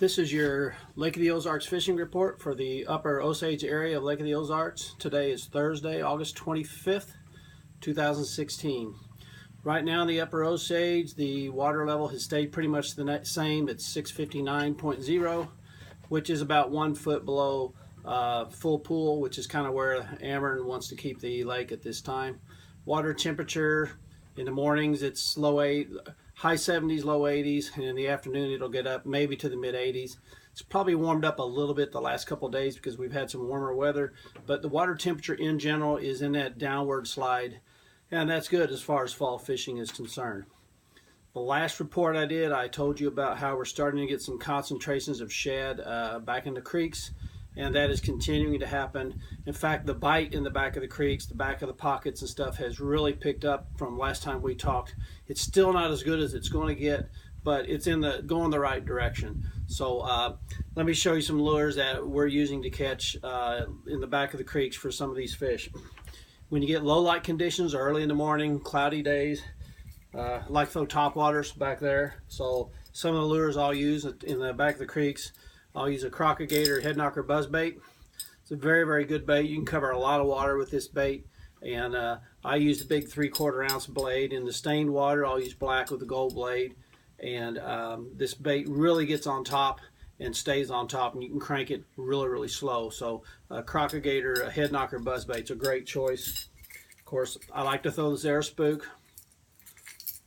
This is your Lake of the Ozarks fishing report for the upper Osage area of Lake of the Ozarks. Today is Thursday, August 25th, 2016. Right now in the upper Osage, the water level has stayed pretty much the same. It's 659.0, which is about 1 foot below full pool, which is kind of where Ameren wants to keep the lake at this time. Water temperature in the mornings, it's high 70s, low 80s, and in the afternoon it'll get up maybe to the mid 80s. It's probably warmed up a little bit the last couple of days because we've had some warmer weather, but the water temperature in general is in that downward slide, and that's good as far as fall fishing is concerned. The last report I did, I told you about how we're starting to get some concentrations of shad back in the creeks, and that is continuing to happen. In fact, the bite in the back of the creeks, the back of the pockets and stuff has really picked up from last time we talked. It's still not as good as it's going to get, but it's going the right direction. So let me show you some lures that we're using to catch in the back of the creeks for some of these fish. When you get low light conditions, early in the morning, cloudy days, I like to throw topwaters back there. So some of the lures I'll use in the back of the creeks, I'll use a crocodigator head knocker buzz bait. It's a very, very good bait. You can cover a lot of water with this bait. And I use a big 3/4 ounce blade. In the stained water, I'll use black with a gold blade. And this bait really gets on top and stays on top, and you can crank it really, really slow. So crocodigator head knocker buzz bait's a great choice. Of course, I like to throw this air spook.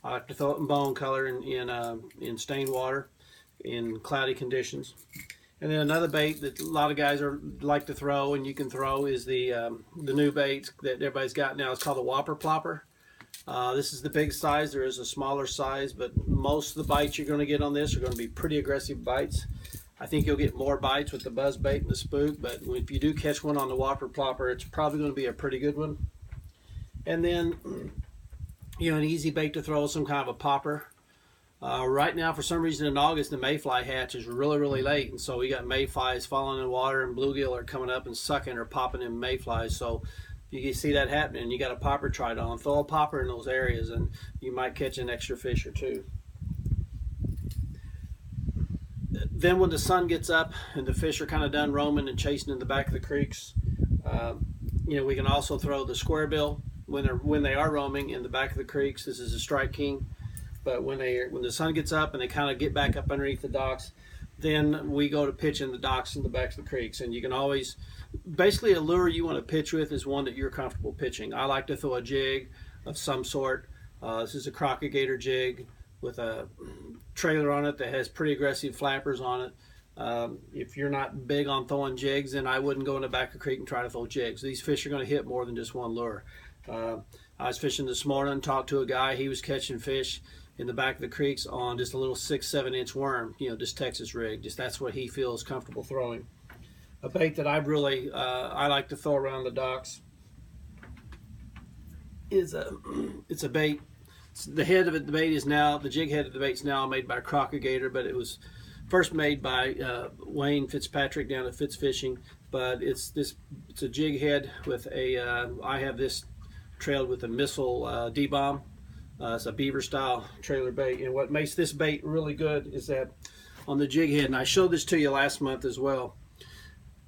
I like to throw it in bone color in stained water in cloudy conditions. And then another bait that a lot of guys like to throw, and you can throw, is the new bait that everybody's got now. It's called the Whopper Plopper. This is the big size. There is a smaller size, but most of the bites you're going to get on this are going to be pretty aggressive bites. I think you'll get more bites with the buzz bait and the spook, but if you do catch one on the Whopper Plopper, it's probably going to be a pretty good one. And then, you know, an easy bait to throw is some kind of a popper. Right now, for some reason in August, the mayfly hatch is really, really late, and so we got mayflies falling in water, and bluegill are coming up and sucking or popping in mayflies. So if you see that happening, you got a popper tried on, throw a popper in those areas, and you might catch an extra fish or two. Then when the sun gets up and the fish are kind of done roaming and chasing in the back of the creeks, you know, we can also throw the square bill when they are roaming in the back of the creeks. This is a Strike King. But when the sun gets up and they kind of get back up underneath the docks, then we go to pitching the docks in the backs of the creeks. And you can always, basically a lure you want to pitch with is one that you're comfortable pitching. I like to throw a jig of some sort. This is a crocodigator jig with a trailer on it that has pretty aggressive flappers on it. If you're not big on throwing jigs, then I wouldn't go in the back of the creek and try to throw jigs. These fish are going to hit more than just one lure. I was fishing this morning and talked to a guy. He was catching fish in the back of the creeks on just a little 6-7 inch worm, you know, just Texas rig. Just that's what he feels comfortable throwing. A bait that I really I like to throw around the docks is it's a bait. The head of it, the bait is now, the jig head of the bait is now made by crocodigator, but it was first made by Wayne Fitzpatrick down at Fitz Fishing. But it's a jig head with a I have this trailed with a missile D-bomb. It's a beaver style trailer bait, and what makes this bait really good is that on the jig head, and I showed this to you last month as well,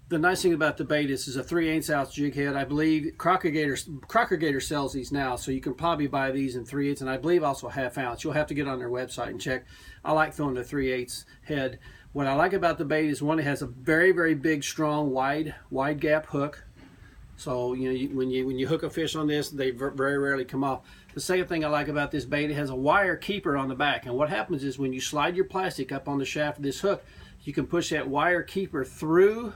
the nice thing about the bait is a 3/8 ounce jig head. I believe Crocodigator sells these now, so you can probably buy these in 3/8, and I believe also 1/2 ounce. You'll have to get on their website and check. I like throwing the 3/8 head. What I like about the bait is, one, it has a very, very big, strong, wide gap hook. So you know, when you hook a fish on this, they very rarely come off. The second thing I like about this bait, it has a wire keeper on the back, and what happens is when you slide your plastic up on the shaft of this hook, you can push that wire keeper through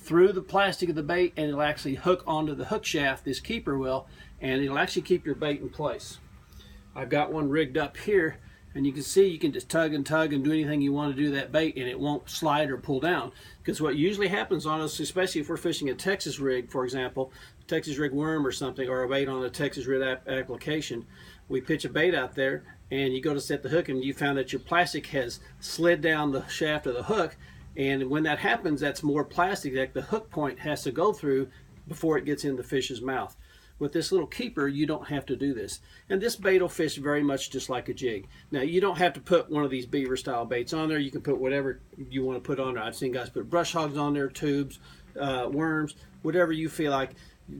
the plastic of the bait, and it'll actually hook onto the hook shaft, this keeper will, and it'll actually keep your bait in place. I've got one rigged up here, and you can see you can just tug and do anything you want to do to that bait, and it won't slide or pull down. Because what usually happens on us, especially if we're fishing a Texas rig, for example, Texas rig worm or something, or a bait on a Texas rig application, we pitch a bait out there, and you go to set the hook, and you found that your plastic has slid down the shaft of the hook, and when that happens, that's more plastic that the hook point has to go through before it gets in the fish's mouth. With this little keeper, you don't have to do this. And this bait will fish very much just like a jig. Now, you don't have to put one of these beaver style baits on there. You can put whatever you want to put on there. I've seen guys put brush hogs on there, tubes, worms, whatever you feel like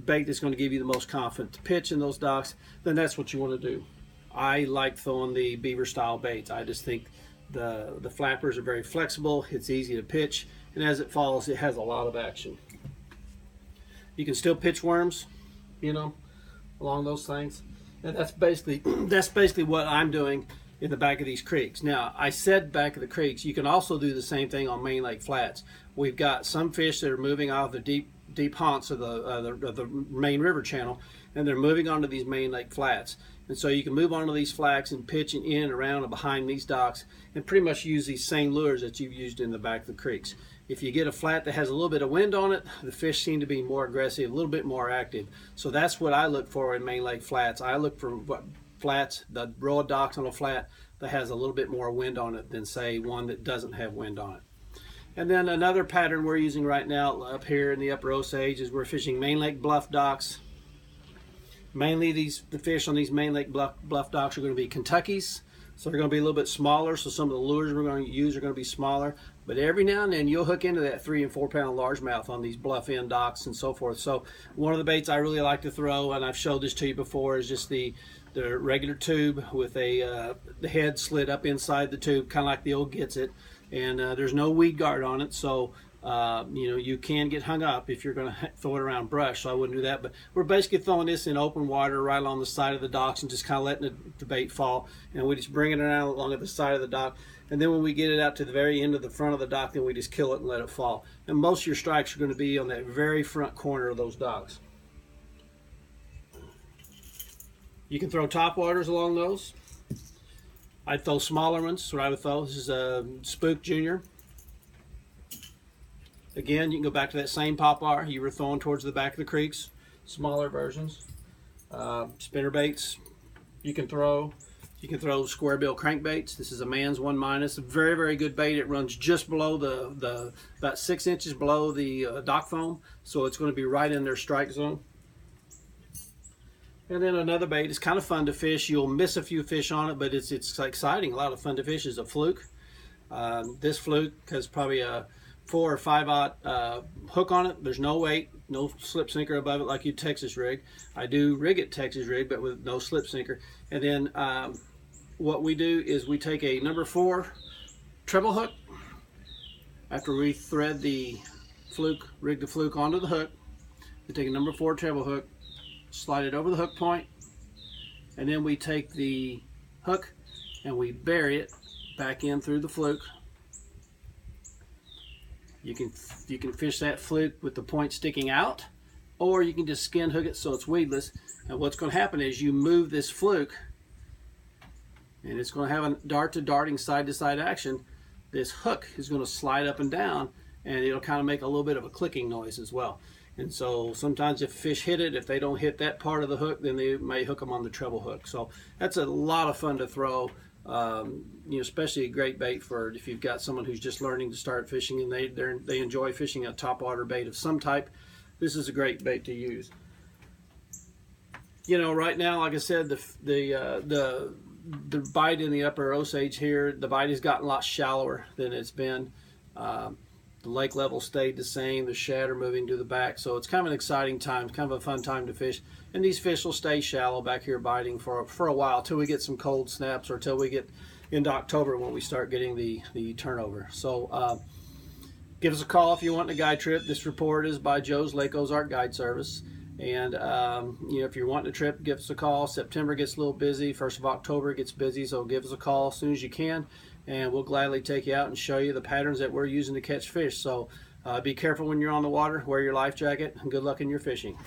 bait that's going to give you the most confidence to pitch in those docks, then that's what you want to do. I like throwing the beaver style baits. I just think the flappers are very flexible, it's easy to pitch, and as it falls, it has a lot of action. You can still pitch worms, you know, along those things. And that's basically what I'm doing in the back of these creeks. Now, I said back of the creeks, you can also do the same thing on main lake flats. We've got some fish that are moving out of the deep haunts of the main river channel, and they're moving onto these main lake flats. And so you can move onto these flats and pitch in, around, and behind these docks, and pretty much use these same lures that you've used in the back of the creeks. If you get a flat that has a little bit of wind on it, the fish seem to be more aggressive, a little bit more active. So that's what I look for in main lake flats. I look for flats, the row of docks on a flat that has a little bit more wind on it than, say, one that doesn't have wind on it. And then another pattern we're using right now up here in the Upper Osage is we're fishing main lake bluff docks. Mainly the fish on these main lake bluff docks are going to be Kentuckies. So they're going to be a little bit smaller, so some of the lures we're going to use are going to be smaller. But every now and then you'll hook into that 3 and 4 pound largemouth on these bluff end docks and so forth. So one of the baits I really like to throw, and I've showed this to you before, is just the regular tube with the head slid up inside the tube, kind of like the old Gets It. And there's no weed guard on it, so you know, you can get hung up if you're going to throw it around brush, so I wouldn't do that. But we're basically throwing this in open water right along the side of the docks and just kind of letting the bait fall, and we just bring it around along the side of the dock, and then when we get it out to the very end of the front of the dock, then we just kill it and let it fall. And most of your strikes are going to be on that very front corner of those docks. You can throw top waters along those. I'd throw smaller ones, that's what I would throw. This is a Spook Junior. Again, you can go back to that same poplar you were throwing towards the back of the creeks. Smaller versions. Spinner baits you can throw. You can throw square bill crankbaits. This is a Man's 1-. A very, very good bait. It runs just below about 6 inches below the dock foam, so it's going to be right in their strike zone. And then another bait is kind of fun to fish. You'll miss a few fish on it, but it's exciting. A lot of fun to fish is a fluke. This fluke has probably a 4 or 5/0 hook on it. There's no weight, no slip sinker above it like you Texas rig. I do rig it Texas rig, but with no slip sinker. And then what we do is we take a number 4 treble hook. After we thread the fluke, rig the fluke onto the hook, we take a number 4 treble hook, slide it over the hook point, and then we take the hook and we bury it back in through the fluke. You can fish that fluke with the point sticking out, or you can just skin hook it so it's weedless. And what's going to happen is you move this fluke, and it's going to have a dart to darting side to side action. This hook is going to slide up and down, and it'll kind of make a little bit of a clicking noise as well. And so sometimes if fish hit it, if they don't hit that part of the hook, then they may hook them on the treble hook. So that's a lot of fun to throw. You know, especially a great bait for if you've got someone who's just learning to start fishing and they enjoy fishing a topwater bait of some type. This is a great bait to use. You know, right now, like I said, the bite in the Upper Osage here, the bite has gotten a lot shallower than it's been. The lake level stayed the same, the shad are moving to the back, so it's kind of an exciting time, kind of a fun time to fish. And these fish will stay shallow back here biting for a while, till we get some cold snaps or till we get into October when we start getting the turnover. So give us a call if you want a guide trip. This report is by Joe's Lake Ozark Guide Service. And you know, if you're wanting a trip, give us a call. September gets a little busy, 1st of October gets busy, so give us a call as soon as you can, and we'll gladly take you out and show you the patterns that we're using to catch fish. So be careful when you're on the water, wear your life jacket, and good luck in your fishing.